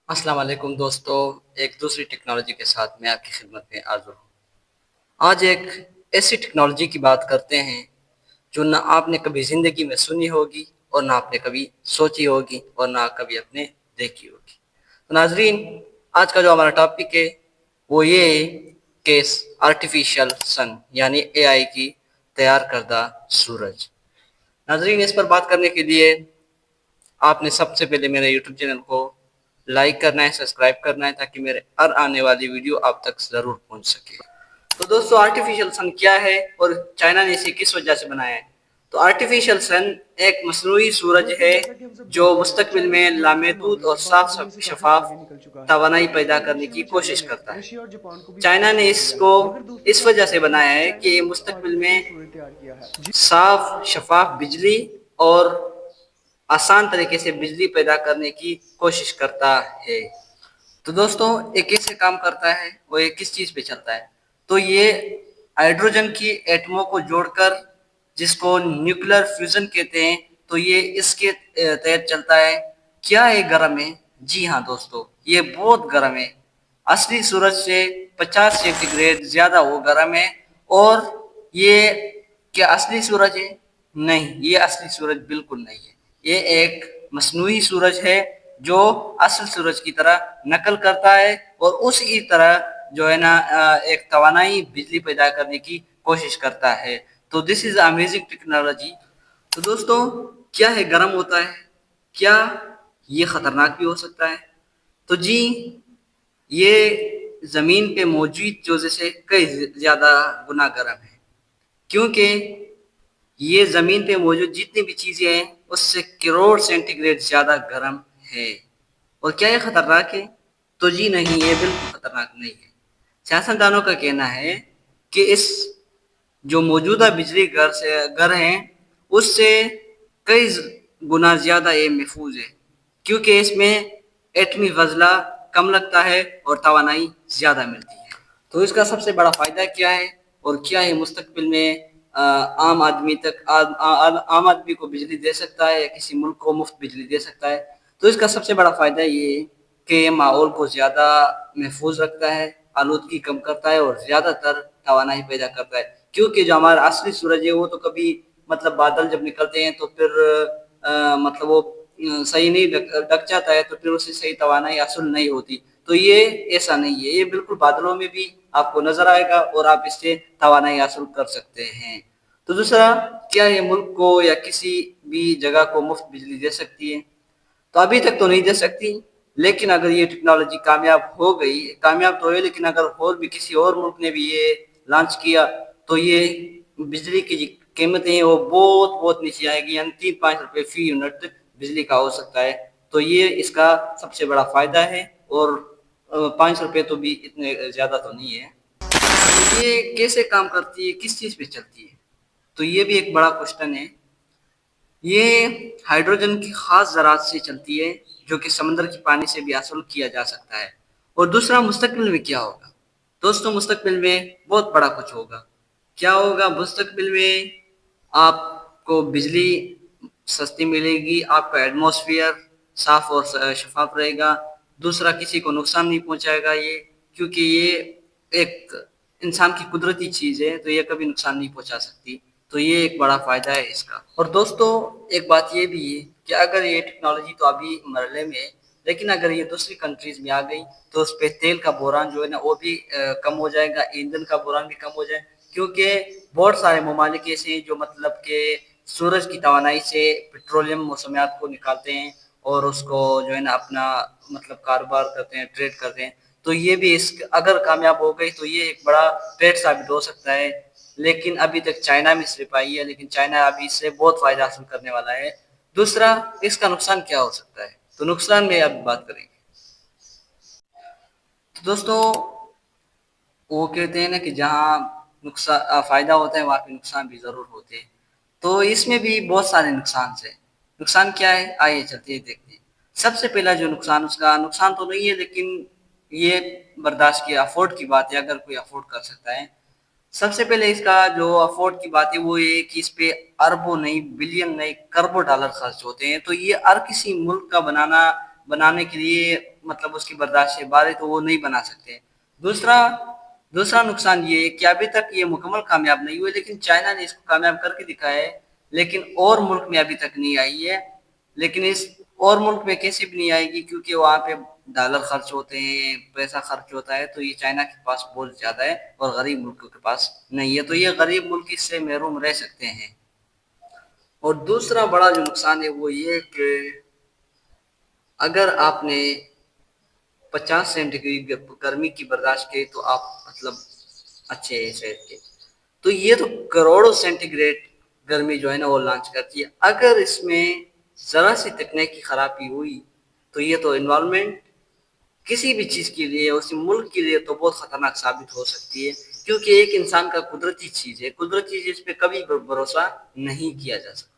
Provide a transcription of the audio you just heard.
अस्सलाम वालेकुम दोस्तों। एक दूसरी टेक्नोलॉजी के साथ मैं आपकी खिदमत में हाज़िर हूँ। आज एक ऐसी टेक्नोलॉजी की बात करते हैं जो ना आपने कभी ज़िंदगी में सुनी होगी और ना आपने कभी सोची होगी और ना कभी आपने देखी होगी। तो नाज़रीन, आज का जो हमारा टॉपिक है वो ये है कि आर्टिफिशियल सन यानी एआई की तैयार करदा सूरज। नाज़रीन, इस पर बात करने के लिए आपने सबसे पहले मेरे यूट्यूब चैनल को लाइक करना है, सब्सक्राइब करना है ताकि मेरे हर आने वाली वीडियो आप तक ज़रूर पहुंच सके। तो दोस्तों, आर्टिफिशियल सन क्या है और चाइना ने इसे किस वजह से बनाया है? तो आर्टिफिशियल सन एक मसनूई सूरज दोस्तों, है जैसा कि हम सब जो जानते हैं, मुस्तकबिल चाइना में टेक्नोलॉजी के लामहदूद मामले और में साफ टेक्नोलॉजी से काफी शफाफ आगे निकल चुका है। तवानाई पैदा इसी करने लक्ष्य की में चाइना कोशिश ने करता है। रशिया और जापान को भी चाइना पीछे ने छोड़ दिया है। इसको मगर दोस्तों, इस क्या वजह पता से है कि बनाया है चाइना कि ने ये एक मुस्तकबिल आर्टिफिशियल में सूरज तैयार किया है। जी साफ शफाफ बिजली और आसान तरीके से बिजली पैदा करने की कोशिश करता है। तो दोस्तों, ये कैसे काम करता है और ये किस चीज़ पे चलता है? तो ये हाइड्रोजन की एटमों को जोड़कर, जिसको न्यूक्लियर फ्यूजन कहते हैं, तो ये इसके तहत चलता है। क्या ये गर्म है? जी हाँ दोस्तों, ये बहुत गर्म है। असली सूरज से 50 सेंटीग्रेड ज़्यादा वो गर्म है। और ये क्या असली सूरज है? नहीं, ये असली सूरज बिल्कुल नहीं है। ये एक मसनूई सूरज है जो असल सूरज की तरह नकल करता है और उसी तरह जो है ना एक तवानाई बिजली पैदा करने की कोशिश करता है। तो दिस इज़ अमेजिंग टेक्नोलॉजी। तो दोस्तों, क्या है गर्म होता है? क्या ये खतरनाक भी हो सकता है? तो जी, ये ज़मीन पे मौजूद चीज़ों से कई ज़्यादा गुना गर्म है, क्योंकि ये ज़मीन पे मौजूद जितनी भी चीज़ें हैं उससे करोड़ सेंटीग्रेड ज़्यादा गर्म है। और क्या ये खतरनाक है? तो जी नहीं, ये बिल्कुल खतरनाक नहीं है। सियासतदानों का कहना है कि इस जो मौजूदा बिजली घर हैं उससे कई गुना ज़्यादा ये महफूज है, क्योंकि इसमें एटमी फजला कम लगता है और तवानाई ज़्यादा मिलती है। तो इसका सबसे बड़ा फ़ायदा क्या है और क्या है मुस्तकबिल में आम आदमी तक आम आदमी को बिजली दे सकता है या किसी मुल्क को मुफ्त बिजली दे सकता है? तो इसका सबसे बड़ा फ़ायदा ये है कि ये माहौल को ज़्यादा महफूज रखता है, आलूदगी कम करता है और ज़्यादातर तवानाई पैदा करता है। क्योंकि जो हमारा असली सूरज है वो तो कभी मतलब बादल जब निकलते हैं तो फिर मतलब वो सही नहीं ढक जाता है, तो फिर उससे सही तवानाई हासिल नहीं होती। तो ये ऐसा नहीं है, ये बिल्कुल बादलों में भी आपको नज़र आएगा और आप इससे तवानाई हासिल कर सकते हैं। तो दूसरा, क्या ये मुल्क को या किसी भी जगह को मुफ्त बिजली दे सकती है? तो अभी तक तो नहीं दे सकती, लेकिन अगर ये टेक्नोलॉजी कामयाब हो गई, कामयाब तो है लेकिन अगर और भी किसी और मुल्क ने भी ये लॉन्च किया तो ये बिजली की जो कीमतें हैं वो बहुत बहुत नीचे आएगी, यानी 3-5 रुपये फी यूनिट बिजली का हो सकता है। तो ये इसका सबसे बड़ा फ़ायदा है। और 5 रुपये तो भी इतने ज़्यादा तो नहीं है। तो ये कैसे काम करती है, किस चीज़ पे चलती है? तो ये भी एक बड़ा क्वेश्चन है। ये हाइड्रोजन की खास ज़रात से चलती है जो कि समुद्र के पानी से भी हासिल किया जा सकता है। और दूसरा, मुस्तकबिल में क्या होगा? दोस्तों, मुस्तकबिल में बहुत बड़ा कुछ होगा। क्या होगा मुस्तकबिल में? आपको बिजली सस्ती मिलेगी, आपका एटमॉस्फेयर साफ और शफाफ रहेगा। दूसरा, किसी को नुकसान नहीं पहुंचाएगा ये, क्योंकि ये एक इंसान की कुदरती चीज़ है तो ये कभी नुकसान नहीं पहुंचा सकती। तो ये एक बड़ा फ़ायदा है इसका। और दोस्तों, एक बात ये भी है कि अगर ये टेक्नोलॉजी तो अभी मरहले में है, लेकिन अगर ये दूसरी कंट्रीज़ में आ गई तो उस पे तेल का बहरान जो है ना वो भी कम हो जाएगा, ईंधन का बहरान भी कम हो जाए। क्योंकि बहुत सारे ममालिक ऐसे हैं जो मतलब कि सूरज की तवानाई से पेट्रोलियम मौसमियात को निकालते हैं और उसको जो है ना अपना मतलब कारोबार करते हैं, ट्रेड करते हैं। तो ये भी इस अगर कामयाब हो गई तो ये एक बड़ा ट्रेड साबित हो सकता है। लेकिन अभी तक चाइना में सिर्फ आई है, लेकिन चाइना अभी इससे बहुत फ़ायदा हासिल करने वाला है। दूसरा, इसका नुकसान क्या हो सकता है? तो नुकसान में अब बात करेंगे। तो दोस्तों, वो कहते हैं ना कि जहाँ फ़ायदा होता है वहाँ पे नुकसान भी ज़रूर होते हैं। तो इसमें भी बहुत सारे नुकसान हैं। नुकसान क्या है? आइए चलते हैं देखते हैं। सबसे पहला जो नुकसान, उसका नुकसान तो नहीं है लेकिन ये बर्दाश्त की अफ़ोर्ड की बात है, अगर कोई अफ़ोर्ड कर सकता है। सबसे पहले इसका जो अफ़ोर्ड की बात है वो ये है कि इस पे अरबों नहीं, बिलियन नहीं, करोड़ों डॉलर खर्च होते हैं। तो ये हर किसी मुल्क का बनाने के लिए مطلب اس کی برداشت سے باہر ہے تو وہ نہیں بنا سکتے۔ دوسرا نقصان یہ ہے کہ ابھی تک یہ مکمل کامیاب نہیں ہوئے، لیکن چائنا نے اس کو کامیاب کر کے دکھایا ہے، لیکن اور ملک میں ابھی تک نہیں آئی ہے۔ لیکن اس اور ملک میں کیسے بھی نہیں آئے گی، کیونکہ وہاں پہ ڈالر خرچ ہوتے ہیں، پیسہ خرچ ہوتا ہے، تو یہ چائنا کے پاس بہت زیادہ ہے اور غریب ملکوں کے پاس نہیں ہے، تو یہ غریب ملک اس سے محروم رہ سکتے ہیں۔ اور دوسرا بڑا جو نقصان ہے وہ یہ کہ اگر آپ نے 50 سینٹی گریڈ گرمی کی برداشت کی تو آپ مطلب اچھے ہیں صحت کے، تو یہ تو کروڑوں سینٹی گریڈ گرمی جو ہے نا وہ لانچ کرتی ہے۔ اگر اس میں ذرا سی تکنیکی خرابی ہوئی تو یہ تو انوائرمنٹ کسی بھی چیز کے لیے، اسی ملک کے لیے تو بہت خطرناک ثابت ہو سکتی ہے، کیونکہ ایک انسان کا قدرتی چیز ہے، قدرتی چیز پہ کبھی بھروسہ نہیں کیا جا سکتا۔